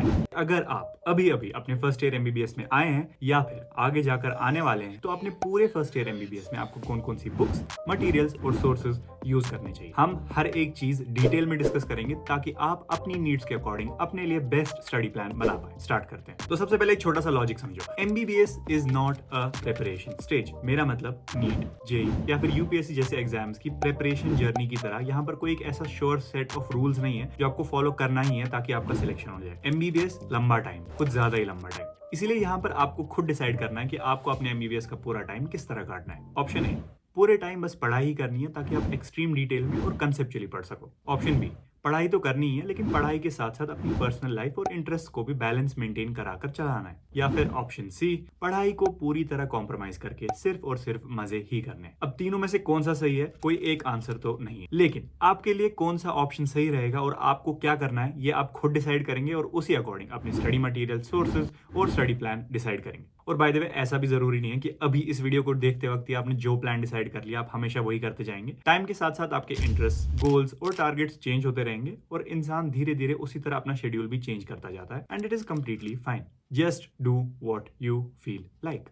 हाय, अगर आप अभी अभी अपने फर्स्ट ईयर एमबीबीएस में आए हैं या फिर आगे जाकर आने वाले हैं तो अपने पूरे फर्स्ट ईयर एमबीबीएस में आपको कौन कौन सी बुक्स, मटेरियल्स और सोर्सेज यूज करने चाहिए। हम हर एक चीज डिटेल में डिस्कस करेंगे ताकि आप अपनी नीड्स के अकॉर्डिंग अपने लिए बेस्ट स्टडी प्लान बना पाए। स्टार्ट करते हैं। तो सबसे पहले एक छोटा सा लॉजिक समझो। MBBS is not a preparation stage. मेरा मतलब नीट, जेई या फिर यूपीएससी जैसे एग्जाम्स की प्रिपरेशन जर्नी की तरह यहाँ पर कोई एक ऐसा श्योर सेट ऑफ रूल्स नहीं है जो आपको फॉलो करना ही है ताकि आपका सिलेक्शन हो जाए। एमबीबीएस लंबा टाइम, कुछ ज्यादा ही लंबा टाइम। इसीलिए यहाँ पर आपको खुद डिसाइड करना है कि आपको अपने एमबीबीएस का पूरा टाइम किस तरह काटना है। ऑप्शन ए, पूरे टाइम बस पढ़ाई ही करनी है ताकि आप एक्सट्रीम डिटेल में और कंसेप्चुअली पढ़ सको। ऑप्शन बी, पढ़ाई तो करनी ही है लेकिन पढ़ाई के साथ साथ अपनी पर्सनल लाइफ और इंटरेस्ट को भी बैलेंस मेंटेन कराकर चलाना है। या फिर ऑप्शन सी, पढ़ाई को पूरी तरह कॉम्प्रोमाइज करके सिर्फ और सिर्फ मजे ही करने। अब तीनों में से कौन सा सही है, कोई एक आंसर तो नहीं है, लेकिन आपके लिए कौन सा ऑप्शन सही रहेगा और आपको क्या करना है ये आप खुद डिसाइड करेंगे और उसी अकॉर्डिंग अपनी स्टडी मटेरियल, सोर्सेज और स्टडी प्लान डिसाइड करेंगे। और बाय द वे, ऐसा भी जरूरी नहीं है कि अभी इस वीडियो को देखते वक्त ही आपने जो प्लान डिसाइड कर लिया आप हमेशा वही करते जाएंगे। टाइम के साथ साथ आपके इंटरेस्ट, गोल्स और टारगेट्स चेंज होते रहेंगे और इंसान धीरे धीरे उसी तरह अपना शेड्यूल भी चेंज करता जाता है। And it is completely fine. Just do what you feel like.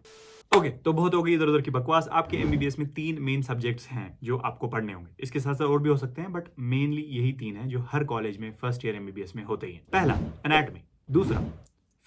Okay, तो बहुत हो गई इधर उधर की बकवास। आपके एमबीबीएस में 3 मेन सब्जेक्ट्स हैं जो आपको पढ़ने होंगे। इसके साथ साथ और भी हो सकते हैं बट मेनली यही 3 हैं जो हर कॉलेज में फर्स्ट ईयर एमबीबीएस में होते ही हैं। पहला एनाटॉमी, दूसरा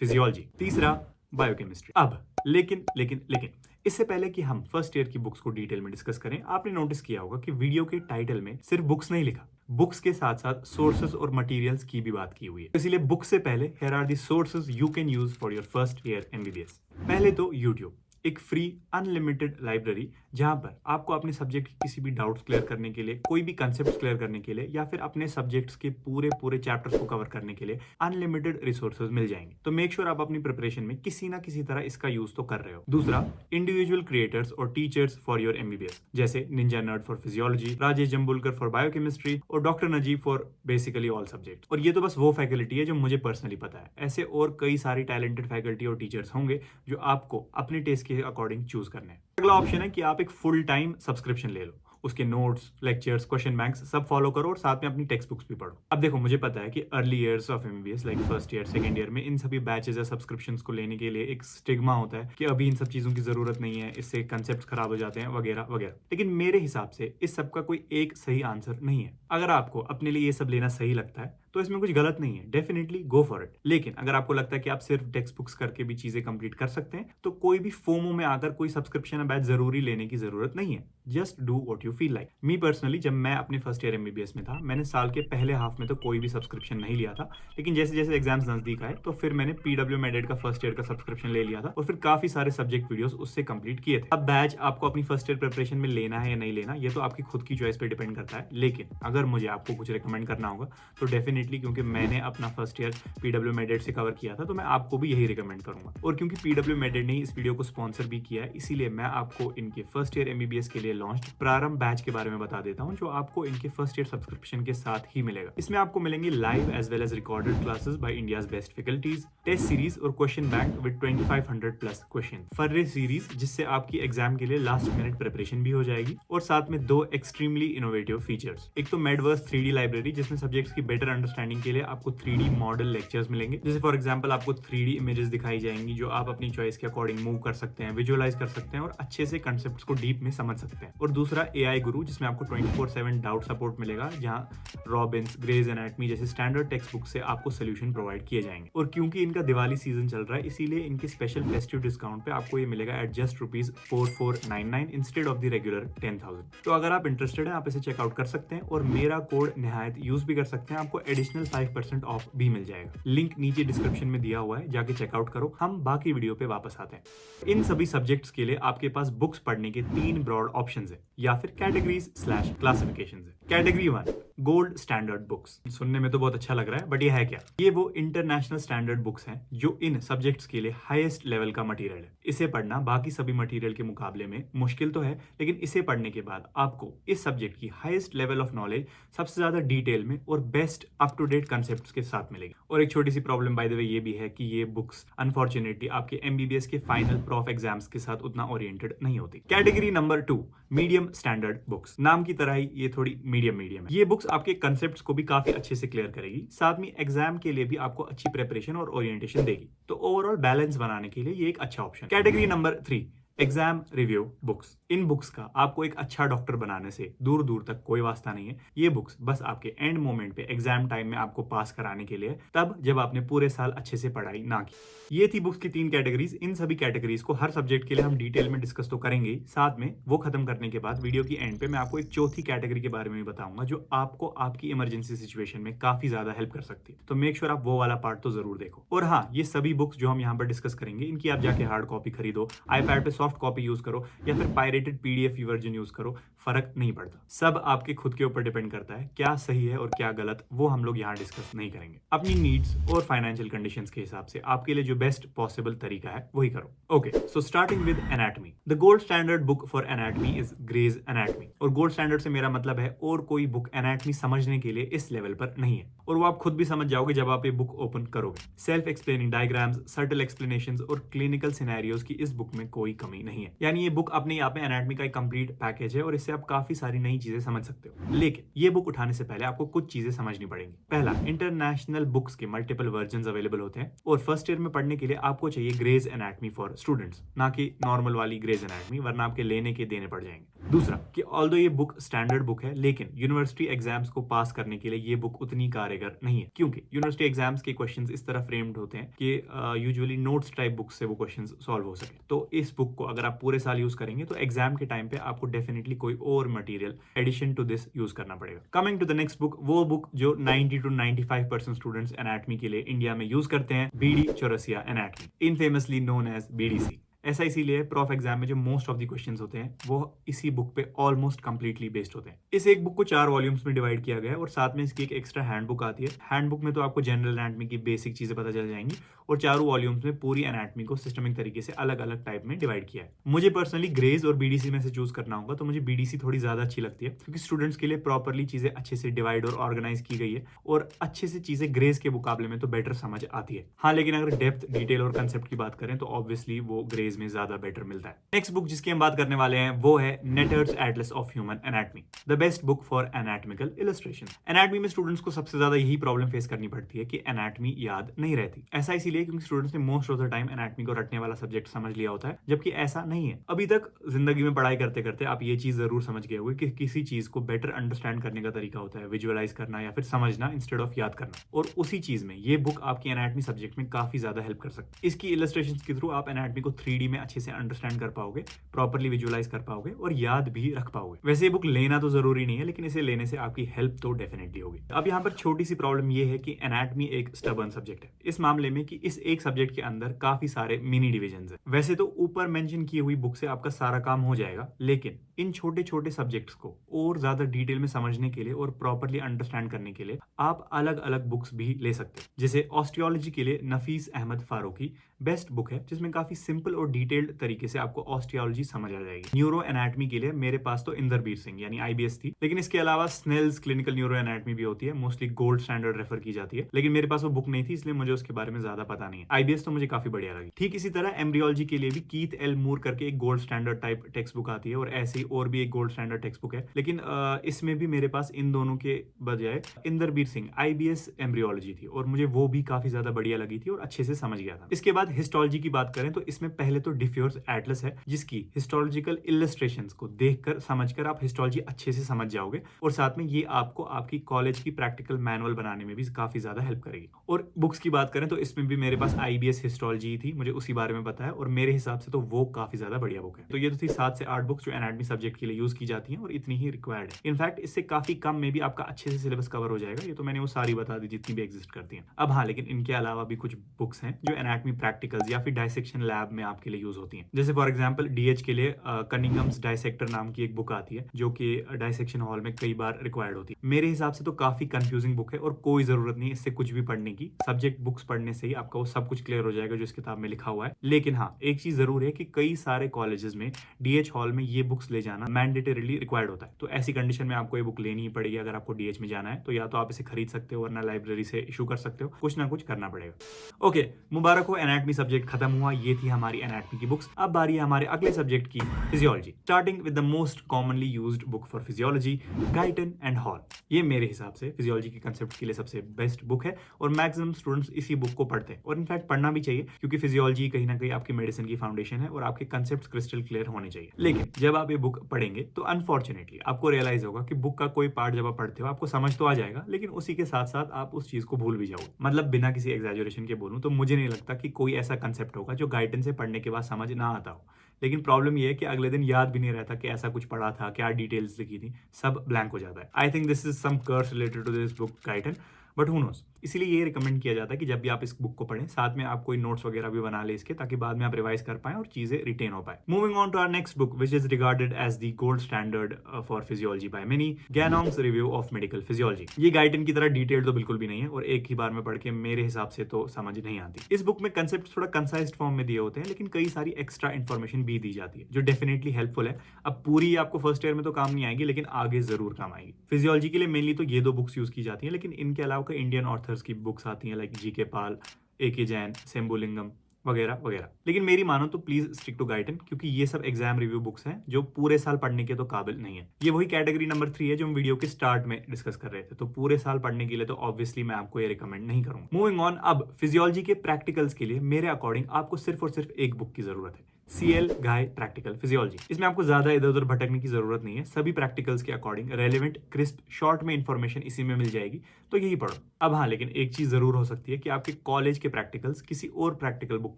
फिजियोलॉजी, तीसरा बायोकेमिस्ट्री। अब लेकिन इससे पहले कि हम फर्स्ट ईयर की बुक्स को डिटेल में डिस्कस करें, आपने नोटिस किया होगा कि वीडियो के टाइटल में सिर्फ बुक्स नहीं लिखा, बुक्स के साथ साथ सोर्सेज और मटेरियल्स की भी बात की हुई है। इसीलिए बुक से पहले here are the sources you can use for your first year MBBS. पहले तो यूट्यूब, एक फ्री अनलिमिटेड लाइब्रेरी जहां पर आपको अपने सब्जेक्ट की किसी भी डाउट्स क्लियर करने के लिए, कोई भी कंसेप्ट क्लियर करने के लिए या फिर अपने सब्जेक्ट्स के पूरे चैप्टर्स को कवर करने के लिए अनलिमिटेड रिसोर्सेज मिल जाएंगे। तो मेक श्योर आप अपनी प्रिपरेशन में किसी ना किसी तरह इसका यूज तो कर रहे हो। दूसरा, इंडिविजुअल क्रिएटर्स और टीचर्स फॉर योर एमबीबीएस, जैसे ninja nerd for physiology, Rajesh Jambulkar for biochemistry और doctor Najeeb for basically all subject. और ये तो बस वो फैकल्टी है जो मुझे पर्सनली पता है। ऐसे और कई सारी टैलेंटेड फैकल्टी और टीचर्स होंगे जो आपको अपने टेस्ट के अकॉर्डिंग चूज करने हैं। अगला ऑप्शन है कि आप एक फुल टाइम सब्सक्रिप्शन ले लो, उसके नोट्स, लेक्चर्स, क्वेश्चन बैंक्स सब फॉलो करो और साथ में अपनी टेक्स्ट बुक्स भी पढ़ो। अब देखो, मुझे पता है कि early years of MBBS like first year, second year में इन सभी बैचेस या सब्सक्रिप्शंस को लेने के लिए एक स्टिग्मा होता है कि अभी इन सब चीजों की जरूरत नहीं है, इससे कंसेप्ट खराब हो जाते हैं वगैरह वगैरह। लेकिन मेरे हिसाब से इस सब का कोई एक सही आंसर नहीं है। अगर आपको अपने लिए ये सब लेना सही लगता है तो इसमें कुछ गलत नहीं है, डेफिनेटली गो फॉर इट। लेकिन अगर आपको लगता है कि आप सिर्फ टेक्स्ट बुक्स करके भी चीजें कंप्लीट कर सकते हैं तो कोई भी फोमो में आकर कोई सब्सक्रिप्शन या बैच जरूरी लेने की जरूरत नहीं है। Just do what you feel like. Me personally, जब मैं अपने फर्स्ट ईयर एमबीबीएस में था, मैंने साल के पहले हाफ में तो कोई भी सब्सक्रिप्शन नहीं लिया था, लेकिन जैसे जैसे एग्जाम्स नजदीक आए तो फिर मैंने पीडब्ल्यू मेडेड का फर्स्ट ईयर का सब्सक्रिप्शन ले लिया था और फिर काफी सारे सब्जेक्ट वीडियोस उससे कंप्लीट किए थे। अब बैच आपको अपनी फर्स्ट ईयर प्रिपरेशन में लेना है या नहीं लेना, ये तो आपकी खुद की चॉइस पे डिपेंड करता है। लेकिन अगर मुझे आपको कुछ रिकमेंड करना होगा तो डेफिनेटली, क्योंकि मैंने अपना फर्स्ट ईयर पीडब्ल्यू मेडेड से कवर किया था, तो मैं आपको भी यही रिकमेंड करूंगा। और क्योंकि पीडब्ल्यू मेडेड ने इस वीडियो को स्पॉन्सर भी किया है, इसीलिए मैं आपको इनके फर्स्ट ईयर एमबीबीएस के लिए लॉन्च प्रारंभ बैच के बारे में बता देता हूं, जो आपको इनके फर्स्ट ईयर सब्सक्रिप्शन के साथ ही मिलेगा। इसमें आपको मिलेंगे live as well as recorded classes by India's best faculties, test series और question bank with 2500 plus question, फर्रे सीरीज जिससे आपकी एग्जाम के लिए लास्ट मिनट प्रिपरेशन भी हो जाएगी, और साथ में 2 एक्सट्रीमली इनोवेटिव फीचर्स। एक तो मेडवर्स 3D लाइब्रेरी, जिसमें सब्जेक्ट्स की बेटर अंडरस्टैंडिंग के लिए आपको 3D मॉडल लेक्चर्स मिलेंगे, जैसे फॉर एग्जांपल आपको 3D इमेजेस दिखाई जाएंगी जो आप अपनी चॉइस के अकॉर्डिंग मूव कर सकते हैं, विजुअलाइज कर सकते हैं और अच्छे से कंसेप्ट्स को डीप में समझ सकते हैं। और दूसरा AI गुरु, जिसमें आपको 24/7 डाउट सपोर्ट मिलेगा, जहां रॉबिन्स, ग्रेज एनाटॉमी जैसे स्टैंडर्ड टेक्स्ट बुक से आपको सोल्यूशन प्रोवाइड किए जाएंगे। और क्योंकि इनका दिवाली सीजन चल रहा है, इसीलिए इनके स्पेशल फेस्टिव डिस्काउंट पे आपको ये मिलेगा at just ₹4499 instead of the regular 10,000। तो अगर आप इंटरेस्टेड हैं, आप इसे चेकआउट कर सकते हैं और मेरा कोड निहायत यूज भी कर सकते हैं। आपको एडिशनल 5% ऑफ भी मिल जाएगा। लिंक नीचे डिस्क्रिप्शन में दिया हुआ है, जाके चेकआउट करो। हम बाकी वीडियो पे वापस आते हैं। इन सभी सब्जेक्ट्स के लिए आपके पास बुक्स पढ़ने के 3 ब्रॉड ऑप्शंस हैं या फिर कैटेगरीज/क्लासिफिकेशंस है। Category 1, gold standard books. सुनने में तो बहुत अच्छा लग रहा है, बट ये है क्या? ये वो इंटरनेशनल स्टैंडर्ड बुक्स हैं जो इन सब्जेक्ट्स के लिए हाईएस्ट लेवल का मटेरियल है। इसे पढ़ना बाकी सभी मटेरियल के मुकाबले में मुश्किल तो है, लेकिन इसे पढ़ने के बाद आपको इस सब्जेक्ट की हाईएस्ट लेवल ऑफ नॉलेज सबसे ज्यादा डिटेल में और best up to date concepts के साथ मिलेगी। और एक छोटी सी प्रॉब्लम बाय द वे ये भी है कि ये बुक्स अनफॉर्चुनेटली आपके एमबीबीएस के फाइनल प्रॉफ एग्जाम्स के साथ उतना ओरिएंटेड नहीं होती। Category number 2, medium standard books. नाम की तरह ही ये थोड़ी मीडियम मीडियम है। ये बुक्स आपके कंसेप्ट्स को भी काफी अच्छे से क्लियर करेगी, साथ में एग्जाम के लिए भी आपको अच्छी प्रिपरेशन और ओरिएंटेशन देगी। तो ओवरऑल बैलेंस बनाने के लिए ये एक अच्छा option. Category number 3, exam review books. इन बुक्स का आपको एक अच्छा डॉक्टर बनाने से दूर दूर तक कोई वास्ता नहीं है। ये बुक्स बस आपके एंड मोमेंट पे एग्जाम टाइम में आपको पास कराने के लिए, तब जब आपने पूरे साल अच्छे से पढ़ाई ना की। ये थी बुक्स की 3 कैटेगरीज। इन सभी कैटेगरीज को हर सब्जेक्ट के लिए हम डिटेल में डिस्कस तो करेंगे ही, साथ में वो खत्म करने के बाद वीडियो की एंड पे मैं आपको एक चौथी कैटेगरी के बारे में भी बताऊंगा जो आपको आपकी इमरजेंसी सिचुएशन में काफी ज्यादा हेल्प कर सकती है। तो मेक श्योर आप वो वाला पार्ट तो जरूर देखो। और हाँ, ये सभी बुक्स जो हम यहाँ पर डिस्कस करेंगे, इनकी आप जाके हार्ड कॉपी खरीदो, आईपैड पे सॉफ्ट कॉपी यूज करो या फिर पायरेटेड पीडीएफ वर्जन यूज करो, फर्क नहीं पड़ता। सब आपके खुद के ऊपर डिपेंड करता है। क्या सही है और क्या गलत, वो हम लोग यहाँ डिस्कस नहीं करेंगे। अपनी नीड्स और फाइनेंशियल कंडीशंस के हिसाब से आपके लिए जो बेस्ट पॉसिबल तरीका है वही करो। Okay, so starting with anatomy. The gold standard book for anatomy is Gray's anatomy. और गोल्ड स्टैंडर्ड से मेरा मतलब है और कोई बुक एनाटॉमी समझने के लिए इस लेवल पर नहीं है, और वो आप खुद भी समझ जाओगे जब आप ये बुक ओपन करोगे। Self explaining diagrams, subtle explanations और क्लिनिकल सिनेरियोज की इस बुक में कोई कमी नहीं है। यानी ये बुक अपने आप में एनाटॉमी का एक कंप्लीट पैकेज है और इससे आप काफी सारी नई चीजें समझ सकते हो। लेकिन ये बुक उठाने से पहले आपको कुछ चीजें समझनी पड़ेंगी। पहला, इंटरनेशनल बुक्स के मल्टीपल वर्जन अवेलेबल होते हैं और फर्स्ट ईयर में पढ़ने के लिए आपको चाहिए ग्रेज एनाटॉमी फॉर स्टूडेंट्स, ना कि नॉर्मल वाली ग्रेज एनाटॉमी, वरना आपके लेने के देने पड़ जाएंगे। दूसरा, कि ऑल्दो ये बुक स्टैंडर्ड बुक है, लेकिन यूनिवर्सिटी एग्जाम्स को पास करने के लिए ये बुक उतनी कारगर नहीं है, क्योंकि यूनिवर्सिटी एग्जाम्स के क्वेश्चंस इस तरह फ्रेम्ड होते हैं कि यूजुअली नोट्स टाइप बुक से वो क्वेश्चंस सॉल्व हो सके। तो इस बुक को अगर आप पूरे साल यूज करेंगे तो एग्जाम के टाइम पे आपको डेफिनेटली कोई और material addition to this use करना पड़ेगा। Coming to the next book, वो बुक जो 90 to 95% स्टूडेंट्स एनाटॉमी के लिए इंडिया में यूज करते हैं, BD Chaurasia anatomy, infamously known as BDC. ऐसा इसीलिए प्रॉफ एग्जाम में जो मोस्ट ऑफ द क्वेश्चंस होते हैं वो इसी बुक पे ऑलमोस्ट कंप्लीटली बेस्ड होते हैं। इस एक बुक को 4 वॉल्यूम्स में डिवाइड किया गया है और साथ में इसकी एक एक्स्ट्रा हैंडबुक आती है। हैंडबुक में तो आपको जनरल एनाटॉमी की बेसिक चीजें पता चल जाएंगी और चारों वॉल्यूम्स में पूरी एनाटॉमी को सिस्टमिक तरीके से अलग अलग टाइप में डिवाइड किया है। मुझे पर्सनली ग्रेज और बीडीसी में से चूज करना होगा तो मुझे बीडीसी थोड़ी ज्यादा अच्छी लगती है, क्योंकि स्टूडेंट्स के लिए प्रॉपरली चीजें अच्छे से डिवाइड और ऑर्गेनाइज की गई है और अच्छे से चीजें ग्रेज के मुकाबले में तो बेटर समझ आती है। हाँ, लेकिन अगर डेप्थ, डिटेल और कंसेप्ट की बात करें तो ऑब्वियसली वो ग्रेज में ज्यादा बेटर मिलता है। नेक्स्ट बुक जिसकी हम बात करने वाले हैं वो है Netter's Atlas of human anatomy, the best book for anatomical illustration. Anatomy में स्टूडेंट्स को सबसे ज्यादा यही प्रॉब्लम फेस करनी पड़ती है कि एनाटॉमी याद नहीं रहती। ऐसा इसीलिए क्योंकि स्टूडेंट्स ने most of the time anatomy को रटने वाला सब्जेक्ट समझ लिया होता है, जबकि ऐसा नहीं है। अभी तक जिंदगी में पढ़ाई करते करते आप ये चीज जरूर समझ गए होंगे कि किसी चीज को बेटर अंडरस्टैंड करने का तरीका होता है विजुअलाइज करना या फिर समझना इंस्टेड ऑफ याद करना, और उसी चीज में ये बुक आपकी एनाटॉमी सब्जेक्ट में काफी ज्यादा हेल्प कर सकती है। इसकी इलस्ट्रेशंस के थ्रू आप एनाटॉमी को 3D में अच्छे से अंडरस्टैंड कर पाओगे, प्रॉपर्ली विजुअलाइज कर पाओगे और याद भी रख पाओगे। वैसे ये बुक लेना तो जरूरी नहीं है, लेकिन इसे लेने से आपकी हेल्प तो डेफिनेटली होगी। अब यहाँ पर छोटी सी प्रॉब्लम ये है कि एनाटॉमी एक स्टबर्न सब्जेक्ट है इस मामले में कि इस एक सब्जेक्ट के अंदर काफी सारे मिनी डिविजन्स हैं। वैसे तो ऊपर मेंशन की हुई बुक से आपका सारा काम हो जाएगा, लेकिन इन छोटे छोटे सब्जेक्ट्स को और ज्यादा डिटेल में समझने के लिए और प्रॉपर्ली अंडरस्टैंड करने के लिए आप अलग अलग बुक्स भी ले सकते हैं। जैसे ऑस्टियोलॉजी के लिए नफीस अहमद फारूकी बेस्ट बुक है, जिसमें काफी सिंपल और डिटेल्ड तरीके से आपको ऑस्टियोलॉजी समझ आ जाएगी। न्यूरो एनाटॉमी के लिए मेरे पास तो इंदरबीर सिंह यानी आईबीएस थी, लेकिन इसके अलावा स्नेल्स क्लिनिकल न्यूरो एनाटॉमी भी होती है, मोस्टली गोल्ड स्टैंडर्ड रेफर की जाती है, लेकिन मेरे पास वो बुक नहीं थी इसलिए मुझे उसके बारे में ज्यादा पता नहीं है। आईबीएस तो मुझे काफी बढ़िया लगी। ठीक इसी तरह एम्ब्रियोलॉजी के लिए भी कीथ एल मूर करके एक gold standard type text book आती है और ऐसे ही और भी एक गोल्ड स्टैंडर्ड टेक्स्ट बुक है, लेकिन इसमें भी मेरे पास इन दोनों के बजाय इंदरबीर सिंह आईबीएस एम्ब्रियोलॉजी थी और मुझे वो भी काफी ज्यादा बढ़िया लगी थी और अच्छे से समझ गया था। इसके बाद हिस्टोलॉजी की बात करें तो इसमें पहले तो डिफ्योर्स एटलस है, जिसकी हिस्टोलॉजिकल इलस्ट्रेशंस को देखकर समझकर आप हिस्टोलॉजी अच्छे से समझ जाओगे और साथ में ये आपको आपकी कॉलेज की प्रैक्टिकल मैनुअल बनाने में भी काफी ज्यादा हेल्प करेगी। और बुक्स की बात करें तो इसमें भी मेरे पास आईबीएस हिस्टोलॉजी थी, मुझे उसी बारे में पता है और मेरे हिसाब से तो वो काफी ज्यादा बढ़िया बुक है। तो ये तो थी 7 से 8 बुक्स जो एनाटॉमी सब्जेक्ट के लिए यूज की जाती हैं और इतनी ही रिक्वायर्ड है। इनफैक्ट इससे काफी कम में भी आपका अच्छे से सिलेबस कवर हो जाएगा। ये तो मैंने वो सारी बता दी जितनी भी एग्जिस्ट करती हैं। अब हाँ, लेकिन इनके अलावा भी कुछ बुक्स हैं जो एनाटॉमी प्रैक्टिकल्स या फिर डायसेक्शन लैब में आपके लिए यूज होती हैं। जैसे फॉर एग्जांपल डीएच के लिए कनिंगम्स डायसेक्टर नाम की एक बुक आती है जो कि डायसेक्शन हॉल में कई बार रिक्वायर्ड होती है। मेरे हिसाब से तो काफी कंफ्यूजिंग बुक है और कोई जरूरत नहीं इससे कुछ भी पढ़ने की। सब्जेक्ट बुक्स पढ़ने से ही आपका वो सब कुछ क्लियर हो जाएगा जो इस किताब में लिखा हुआ है। लेकिन हाँ, एक चीज जरूर है कि कई सारे कॉलेजेस में डीएच हॉल में ये बुक्स ले जाना मैंडेटरीली रिक्वायर्ड होता है। तो ऐसी कंडीशन में आपको ये बुक लेनी ही पड़ेगी अगर आपको डीएच में जाना है। तो या तो आप इसे खरीद सकते हो वरना लाइब्रेरी से इशू कर सकते हो, कुछ ना कुछ करना पड़ेगा। ओके, मुबारक हो, एनाटॉमी सब्जेक्ट खत्म हुआ। ये थी हमारी एनाटॉमी की बुक्स। अब बारी है हमारे अगले सब्जेक्ट की, physiology. Starting with the most commonly used book for physiology, Guyton and hall. ये मेरे हिसाब से फिजियोलॉजी के कंसेप्ट के लिए सबसे बेस्ट बुक है और मैक्सिमम स्टूडेंट्स इसी बुक को पढ़ते हैं और इनफैक्ट पढ़ना भी चाहिए, क्योंकि फिजियोलॉजी कहीं ना कहीं आपकी मेडिसिन की फाउंडेशन है और आपके कंसेप्ट क्रिस्टल क्लियर होने चाहिए। लेकिन जब आप ये बुक पढ़ेंगे तो अनफॉर्चुनेटली आपको रियलाइज होगा कि बुक का कोई पार्ट जब आप पढ़ते हो आपको समझ तो आ जाएगा, लेकिन उसी के साथ साथ आप उस चीज को भूल भी जाओगे। मतलब बिना किसी एग्जैजरेशन के बोलूं तो मुझे नहीं लगता कि कोई ऐसा कंसेप्ट होगा जो गाइडेंस से पढ़ने के बाद समझ ना आता हो। लेकिन प्रॉब्लम ये है कि अगले दिन याद भी नहीं रहता कि ऐसा कुछ पढ़ा था, क्या डिटेल्स लिखी थी, सब ब्लैंक हो जाता है। I think this is some curse related to this book Guyton, but who knows. इसीलिए ये रिकमेंड किया जाता है कि जब भी आप इस बुक को पढ़ें साथ में आप कोई नोट्स वगैरह भी बना ले इसके, ताकि बाद में आप रिवाइज कर पाएं और चीजें रिटेन हो पाए। Moving on to our next book which is regarded as the gold standard for physiology by many, Ganong's review of medical physiology. ये गाइडन की तरह डिटेल्ड तो बिल्कुल भी नहीं है और एक ही बार में पढ़ के मेरे हिसाब से तो समझ नहीं आती। इस बुक में कंसेप्ट थोड़ा कंसाइज्ड फॉर्म में दिए होते हैं, लेकिन कई सारी एक्स्ट्रा इन्फॉर्मेशन भी दी जाती है जो डेफिनेटली हेल्पफुल है। अब पूरी आपको फर्स्ट ईयर में तो काम नहीं आएगी, लेकिन आगे जरूर काम आएगी। फिजियोलॉजी के लिए मेनली तो ये दो बुक्स यूज की जाती हैं, लेकिन इनके अलावा कई इंडियन ऑथर्स की बुक्स आती हैं लाइक जीके पाल, ए.के. जैन, शंभुलिंगम वगैरह वगैरह। लेकिन मेरी मानो तो प्लीज स्टिक टू गाइडन, क्योंकि ये सब एग्जाम रिव्यू बुक्स हैं जो पूरे साल पढ़ने के तो काबिल नहीं है। ये वही कैटेगरी नंबर 3 है जो हम वीडियो के स्टार्ट में डिस्कस कर रहे थे, तो पूरे साल पढ़ने के लिए तो ऑब्वियसली मैं आपको ये रिकमेंड नहीं करूंगा। मूविंग ऑन, अब फिजियोलॉजी के प्रैक्टिकल्स के लिए मेरे अकॉर्डिंग आपको सिर्फ और सिर्फ एक बुक की जरूरत है, CL गाय प्रैक्टिकल फिजियोलॉजी। इसमें आपको ज्यादा इधर उधर भटकने की जरूरत नहीं है, सभी प्रैक्टिकल्स के अकॉर्डिंग रेलेवेंट क्रिस्प शॉर्ट में इंफॉर्मेशन इसी में मिल जाएगी, तो यही पढ़ो। अब हाँ, लेकिन एक चीज जरूर हो सकती है कि आपके कॉलेज के प्रैक्टिकल्स किसी और प्रैक्टिकल बुक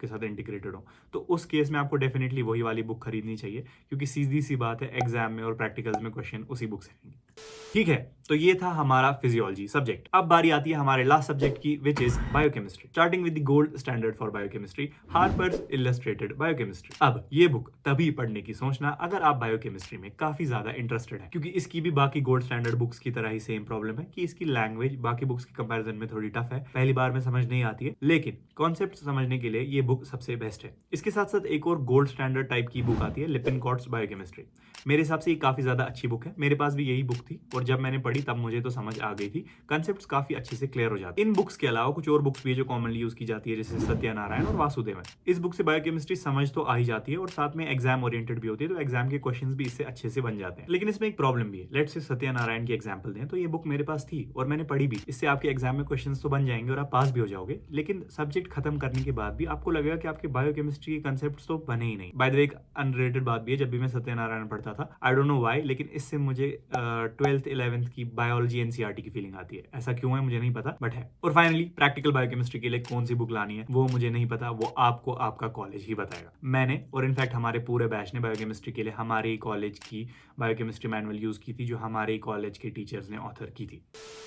के साथ इंटीग्रेटेड हो, तो उस केस में आपको डेफिनेटली वही वाली बुक खरीदनी चाहिए, क्योंकि सीधी सी बात है एग्जाम में और प्रैक्टिकल्स में क्वेश्चन उसी बुक से आएंगे। ठीक है, तो ये था हमारा फिजियोलॉजी सब्जेक्ट। अब बारी आती है हमारे लास्ट सब्जेक्ट की, which is biochemistry. Starting with the gold standard for biochemistry, Harper's illustrated biochemistry. अब ये बुक तभी पढ़ने की सोचना अगर आप बायोकेमिस्ट्री में काफी ज्यादा इंटरेस्टेड है, क्योंकि इसकी भी बाकी गोल्ड स्टैंडर्ड बुक्स की तरह ही सेम प्रॉब्लम है कि इसकी लैंग्वेज बाकी बुक्स के कंपैरिजन में थोड़ी टफ है, पहली बार में समझ नहीं आती है, लेकिन कॉन्सेप्ट समझने के लिए ये बुक सबसे बेस्ट है। इसके साथ साथ एक और गोल्ड स्टैंडर्ड टाइप की बुक आती है, लिपिनकॉट्स बायोकेमिस्ट्री। मेरे हिसाब से ये काफी ज्यादा अच्छी बुक है, मेरे पास भी यही बुक थी और जब मैंने पढ़ी तब मुझे तो समझ आ गई थी, कंसेप्ट्स काफी अच्छे से क्लियर हो जाते हैं। इन बुक्स के अलावा कुछ और बुक्स भी है जो कॉमनली यूज की जाती है, जैसे सत्यनारायण और वासुदेवन। इस बुक से बायोकेमिस्ट्री समझ तो आ ही जाती है और साथ में एग्जाम ओरिएंटेड भी होती है, तो एग्जाम के क्वेश्चंस भी इससे अच्छे से बन जाते हैं। लेकिन इसमें एक प्रॉब्लम भी है। लेट्स से सत्यनारायण की एग्जांपल दें, तो ये बुक मेरे पास थी और मैंने पढ़ी भी, इससे आपके एग्जाम में क्वेश्चंस तो बन जाएंगे और आप पास भी हो जाओगे, लेकिन सब्जेक्ट खत्म करने के बाद भी आपको लगेगा कि आपके बायोकेमिस्ट्री के कंसेप्ट्स तो बने ही नहीं। बाय द वे, एक अनरिलेटेड बात भी है, जब भी मैं सत्यनारायण पढ़ता था, आई डोंट नो व्हाई, लेकिन इससे मुझे 12th 11th की बायोलॉजी एनसीईआरटी की फीलिंग आती है। ऐसा क्यों है मुझे नहीं पता, बट है। और फाइनली प्रैक्टिकल बायोकेमिस्ट्री के लिए कौन सी बुक लानी है वो मुझे नहीं पता, वो आपको आपका कॉलेज ही बताएगा। मैंने और इनफैक्ट हमारे पूरे बैच ने बायोकेमिस्ट्री के लिए हमारे ही कॉलेज की बायोकेमिस्ट्री मैनुअल यूज की थी, जो हमारे ही कॉलेज के टीचर्स ने ऑथर की थी।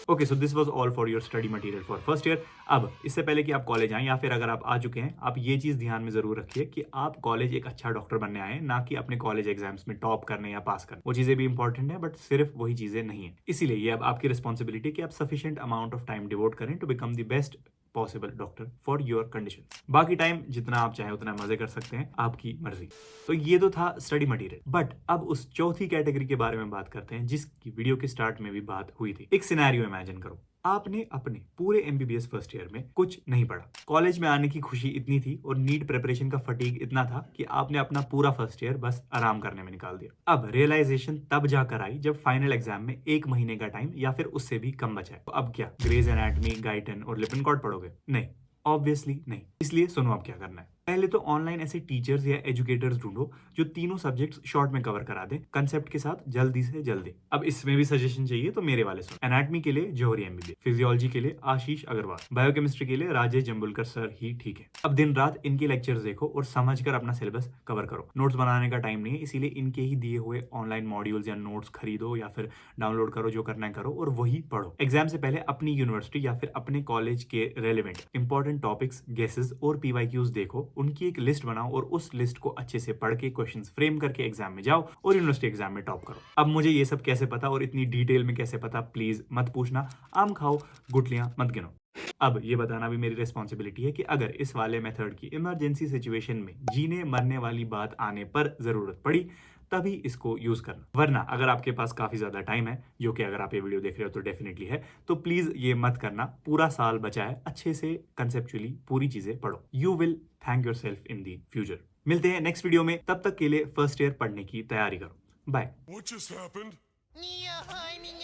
Okay, so this was all for your study material for first year. अब इससे पहले कि आप कॉलेज आएं, या फिर अगर आप आ चुके हैं, आप ये चीज ध्यान में जरूर रखिए कि आप कॉलेज एक अच्छा डॉक्टर बनने आए, ना कि अपने कॉलेज एग्जाम्स में टॉप करने या पास करने। वो चीजें भी इंपॉर्टेंट है, बट सिर्फ वही चीजें नहीं है। इसीलिए ये अब आपकी रिस्पॉन्सिबिलिटी कि आप sufficient amount of time devote करें to become the best possible doctor for your condition. बाकी टाइम जितना आप चाहें उतना मजे कर सकते हैं, आपकी मर्जी। तो ये तो था स्टडी मटेरियल, बट अब उस चौथी कैटेगरी के बारे में बात करते हैं जिसकी वीडियो के स्टार्ट में भी बात हुई थी। एक सिनेरियो इमेजिन करो, आपने अपने पूरे एमबीबीएस फर्स्ट ईयर में कुछ नहीं पढ़ा, कॉलेज में आने की खुशी इतनी थी और नीट प्रिपरेशन का फटीग इतना था कि आपने अपना पूरा फर्स्ट ईयर बस आराम करने में निकाल दिया। अब रियलाइजेशन तब जाकर आई जब फाइनल एग्जाम में 1 महीने का टाइम या फिर उससे भी कम बचा है। तो अब क्या ग्रेज एनाटॉमी, गाइटन और लिपिनकॉट पढ़ोगे? नहीं, ऑब्वियसली नहीं। इसलिए सुनो अब क्या करना है। पहले तो ऑनलाइन ऐसे टीचर्स या एजुकेटर्स ढूंढो जो तीनों सब्जेक्ट्स शॉर्ट में कवर करा दें, कंसेप्ट के साथ जल्दी से जल्दी। अब इसमें भी सजेशन चाहिए तो मेरे वाले सुनो। एनाटॉमी के लिए जौहरी एमबीबीएस, फिजियोलॉजी के लिए आशीष अग्रवाल, बायोकेमिस्ट्री के लिए राजेश जंबुलकर सर ही ठीक है। अब दिन रात इनके लेक्चर्स देखो और समझकर अपना सिलेबस कवर करो। नोट्स बनाने का टाइम नहीं है, इसीलिए इनके ही दिए हुए ऑनलाइन मॉड्यूल्स या नोट्स खरीदो या फिर डाउनलोड करो, जो करना है करो और वही पढ़ो। एग्जाम से पहले अपनी यूनिवर्सिटी या फिर अपने कॉलेज के रेलेवेंट इंपॉर्टेंट टॉपिक्स, गेसेस और पीवाईक्यूज देखो, उनकी एक लिस्ट बनाओ और उस लिस्ट को अच्छे से पढ़ के क्वेश्चंस फ्रेम करके एग्जाम में जाओ और यूनिवर्सिटी एग्जाम में टॉप करो। अब मुझे ये सब कैसे पता और इतनी डिटेल में कैसे पता, प्लीज मत पूछना। आम खाओ, गुठलियां मत गिनो। अब ये बताना भी मेरी रिस्पॉन्सिबिलिटी है कि अगर इस वाले मेथड की इमरजेंसी सिचुएशन में जीने मरने वाली बात आने पर जरूरत पड़ी तभी इसको यूज करना, वरना अगर आपके पास काफी ज्यादा टाइम है, जो कि अगर आप ये वीडियो देख रहे हो तो डेफिनेटली है, तो प्लीज ये मत करना। पूरा साल बचा है, अच्छे से कंसेप्चुअली पूरी चीजें पढ़ो। You will thank your self in the future. मिलते हैं नेक्स्ट वीडियो में, तब तक के लिए फर्स्ट ईयर पढ़ने की तैयारी करो। Bye. What just happened? Yeah, I mean,